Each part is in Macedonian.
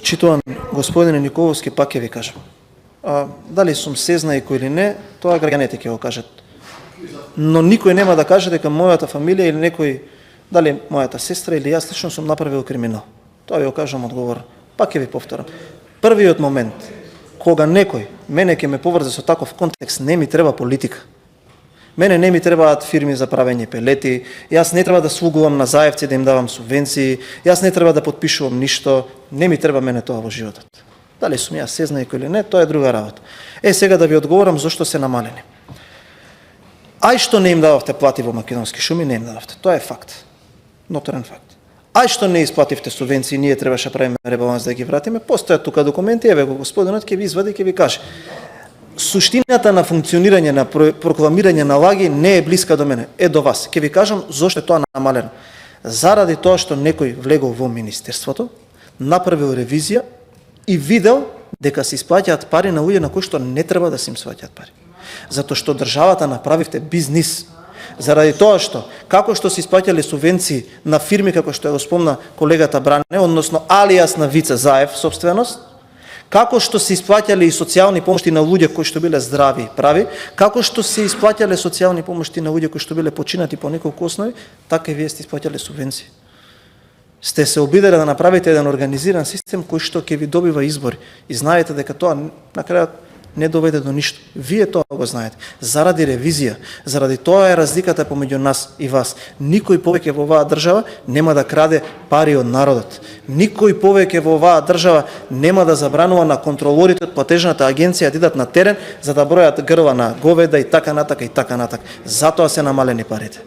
Почитуван господине Николовски, пак ќе ви кажам. Дали сум сезнајко или не, тоа граѓаните ќе го кажат. Но никој нема да каже дека мојата фамилија или некој, дали мојата сестра или јас лично сум направил криминал. Тоа ви го кажам одговор. Пак ќе ви повторам. Првиот момент, кога некој мене ќе ме поврзе со таков контекст, не ми треба политика. Мене не ми требаат фирми за правење пелети, јас не треба да слугувам на заевци да им давам субвенции, јас не треба да потпишувам ништо, не ми треба мене тоа во животот. Дали сум јас сезнајко или не, тоа е друга работа. Сега да ви одговорам зошто се намалени. Ај што не им дававте плати во Македонски шуми, не им дававте. Тоа е факт. Ноторен факт. Ај што не исплативте субвенции, ние требаше да правиме ребаланс да ги вратиме, постојат тука документи, еве го господинот ќе ви извади, ќе ви каже. Суштината на функционирање, на прокламирање на лаги не е блиска до мене, е до вас. Ќе ви кажам зошто е тоа намалено. Заради тоа што некој влегол во министерството, направил ревизија и видел дека се исплаќаат пари на луѓе на кои што не треба да се им сваќаат пари. Затоа што државата направивте бизнис. Заради тоа што, како што се исплаќале субвенции на фирми, како што го спомна колегата Бране, односно алијас на Вице Заев собственост, како што се исплаќале и социјални помошти на луѓе кои што биле здрави и прави, како што се исплаќале социјални помошти на луѓе кои што биле починати по неколку основи, така и вие сте исплаќале субвенции. Сте се обиделе да направите еден организиран систем кој што ќе ви добива избори. И знаете дека тоа на крајот не доведе до ништо. Вие тоа го знаете. Заради ревизија, заради тоа е разликата помеѓу нас и вас. Никој повеќе во оваа држава нема да краде пари од народот. Никој повеќе во оваа држава нема да забранува на контролорите од платежната агенција да идат на терен за да бројат грла на говеда и така натака и така натака. Затоа се намалени парите.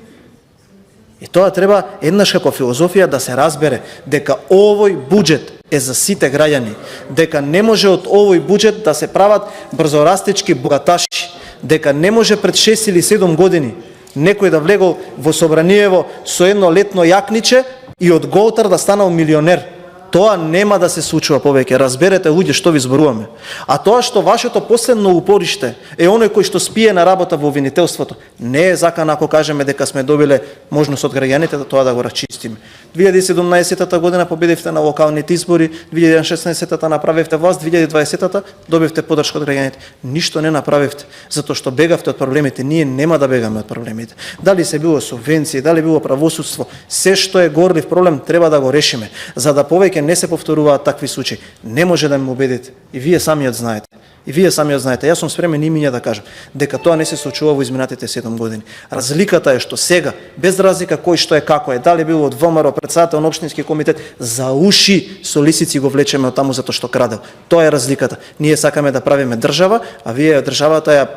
И тоа треба еднаш како филозофија да се разбере дека овој буџет е за сите граѓани, дека не може од овој буџет да се прават брзорастечки богаташи, дека не може пред 6 или 7 години некој да влегол во Собраниево со едно летно јакниче и од Голтар да станал милионер. Тоа нема да се случува повеќе. Разберете луѓе што ви зборуваме. А тоа што вашето последно упориште е оној кој што спие на работа во обвинителството, не е закана ако кажеме дека сме добиле можност од граѓаните да тоа да го расчистиме. 2017 година победивте на локалните избори, 2016 направивте власт, 2020 добивте поддршка од граѓаните. Ништо не направивте, затоа што бегавте од проблемите. Ние нема да бегаме од проблемите. Дали се било субвенции, дали било правосудство, се што е горлив проблем треба да го решиме, за да повеќе не се повторуваат такви случаи. Не може да ме убедите. И вие самиот знаете. Јас сум спремен и миња да кажам дека тоа не се случува во изминатите 7 години. Разликата е што сега, без разлика кој што е како е, дали било од ВМРО, председател на општински комитет, за уши со лисици го влечеме од таму затоа што крадел. Тоа е разликата. Ние сакаме да правиме држава, а вие државата ја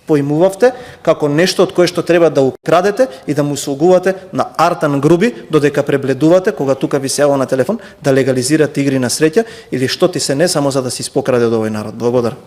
поимувавте како нешто од кое што треба да украдете и да му слугувате на Артан Груби, додека пребледувате кога тука ви се јавува на телефон да легализирате игри на среќа или што ти се не само за да си испокраде од овој народ. Благодарам.